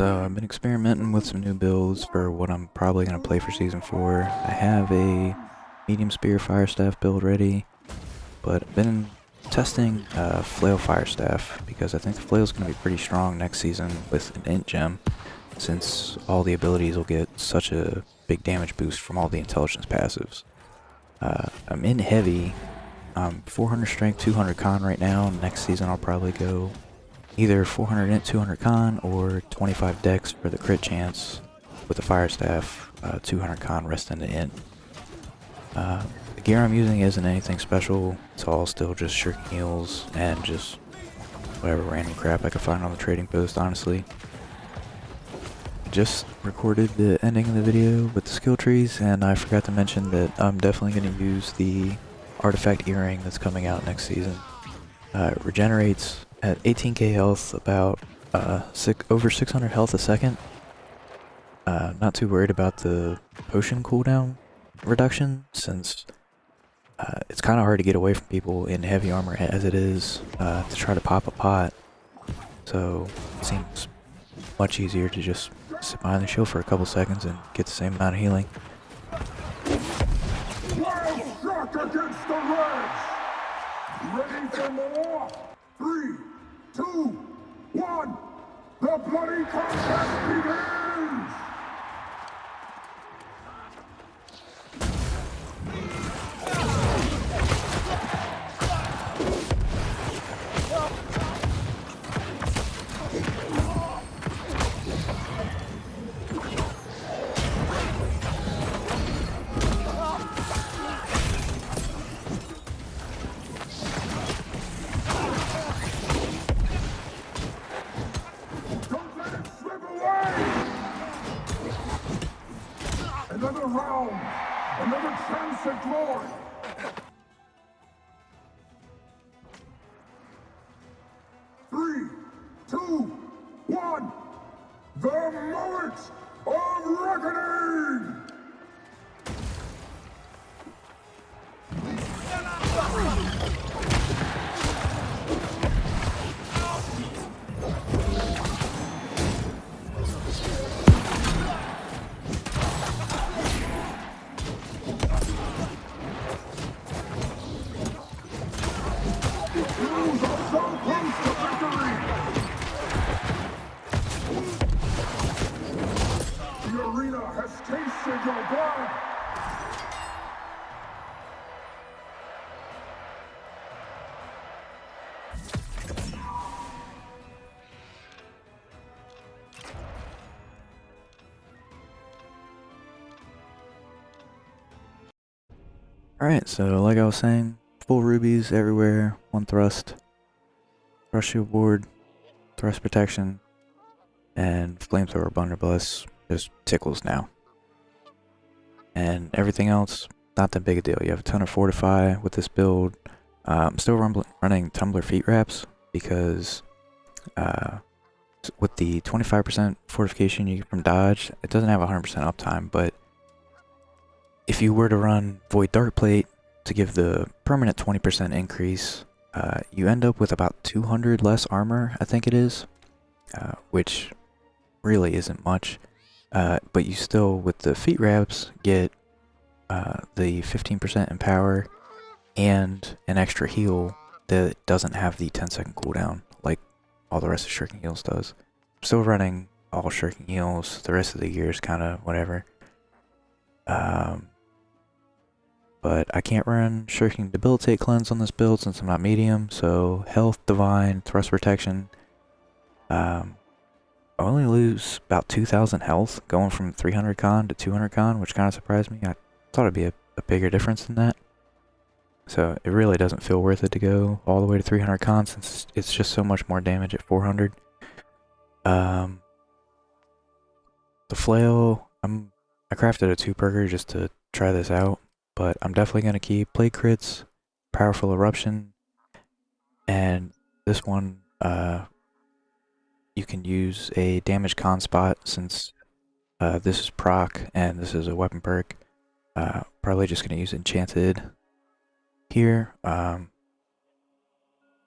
So I've been experimenting with some new builds for what I'm probably going to play for Season 4. I have a medium spear firestaff build ready, but I've been testing Flail firestaff because I think the Flail is going to be pretty strong next season with an int gem, since all the abilities will get such a big damage boost from all the intelligence passives. I'm in heavy. I'm 400 strength, 200 con right now. Next season I'll probably go either 400 int, 200 con, or 25 dex for the crit chance with the fire staff, 200 con rest into int. The gear I'm using isn't anything special. It's all still just shuriken heals and just whatever random crap I could find on the trading post, honestly. Just recorded the ending of the video with the skill trees, and I forgot to mention that I'm definitely going to use the artifact earring that's coming out next season. It regenerates at 18k health, about over 600 health a second. Not too worried about the potion cooldown reduction, since it's kind of hard to get away from people in heavy armor as it is to try to pop a pot. So it seems much easier to just sit behind the shield for a couple seconds and get the same amount of healing. Wild struck against the Reds! Ready for more? 3, 2, 1! The bloody contest begins! Don't let it slip away! Another round! Another chance at glory! Three, two, one! The moment of reckoning! Heroes are so close to victory! The arena has tasted your blood! Alright, so like I was saying, full rubies everywhere, one thrust shield ward, thrust protection, and flamethrower blunderbuss just tickles now. And everything else, not that big a deal. You have a ton of fortify with this build. I'm still running tumbler feet wraps because with the 25% fortification you get from dodge, it doesn't have 100% uptime, but if you were to run void dark plate to give the permanent 20% increase, you end up with about 200 less armor, I think it is, which really isn't much. But you still, with the feet wraps, get the 15% empower and an extra heal that doesn't have the 10-second cooldown like all the rest of shuriken heals does. I'm still running all shuriken heals. The rest of the gear is kind of whatever. But I can't run shuriken debilitate cleanse on this build since I'm not medium, so health, divine, thrust protection. I only lose about 2,000 health going from 300 con to 200 con, which kind of surprised me. I thought it'd be a bigger difference than that. So it really doesn't feel worth it to go all the way to 300 con since it's just so much more damage at 400. The flail, I crafted a 2-perker just to try this out, but I'm definitely going to keep plague crits, powerful eruption, and this one, you can use a damage con spot since this is proc and this is a weapon perk. Probably just going to use enchanted here. I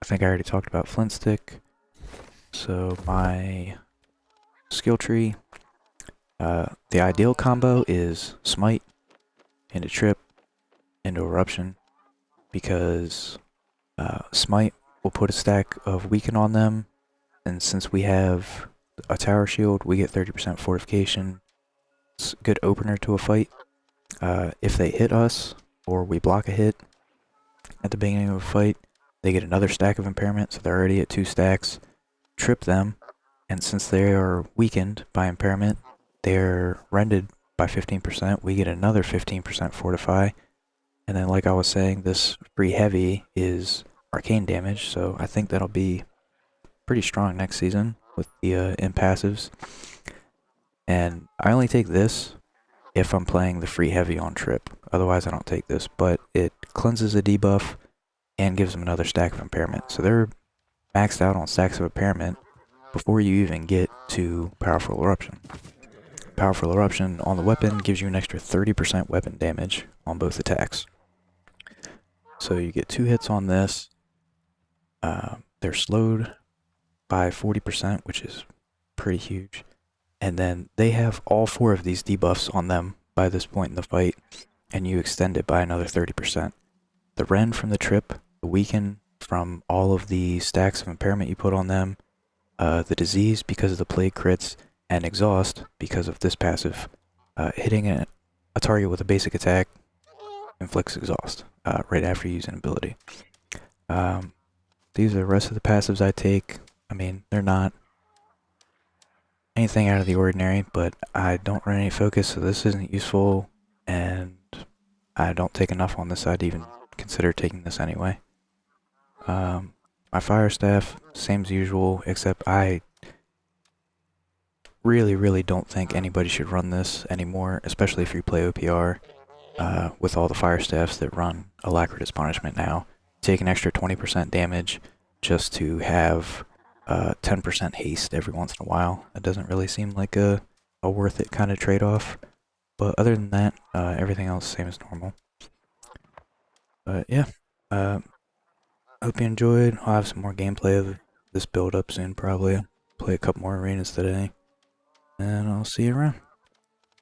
think I already talked about flint stick, so my skill tree. The ideal combo is smite into trip into eruption, because smite will put a stack of weaken on them, and since we have a tower shield, we get 30% fortification. It's a good opener to a fight. If they hit us, or we block a hit at the beginning of a fight, they get another stack of impairment, so they're already at 2 stacks. Trip them, and since they are weakened by impairment, they're rendered by 15%. We get another 15% fortify. And then, like I was saying, this free heavy is arcane damage, so I think that'll be pretty strong next season with the impassives. And I only take this if I'm playing the free heavy on trip. Otherwise, I don't take this, but it cleanses a debuff and gives them another stack of impairment. So they're maxed out on stacks of impairment before you even get to powerful eruption. Powerful eruption on the weapon gives you an extra 30% weapon damage on both attacks. So you get 2 hits on this. They're slowed by 40%, which is pretty huge. And then they have all 4 of these debuffs on them by this point in the fight, and you extend it by another 30%. The Ren from the trip, the weaken from all of the stacks of impairment you put on them, the disease because of the plague crits, and exhaust because of this passive. Hitting a target with a basic attack inflicts exhaust right after you use an ability. These are the rest of the passives I take. I mean, they're not anything out of the ordinary, but I don't run any focus, so this isn't useful, and I don't take enough on this side to even consider taking this anyway. My firestaff, same as usual, except I really don't think anybody should run this anymore, especially if you play OPR, with all the firestaffs that run Alacritus Punishment now. Take an extra 20% damage just to have 10% haste every once in a while. It doesn't really seem like a worth it kind of trade-off. But other than that, everything else same as normal. But yeah, hope you enjoyed. I'll have some more gameplay of this build up soon probably. Play a couple more arenas today. And I'll see you around.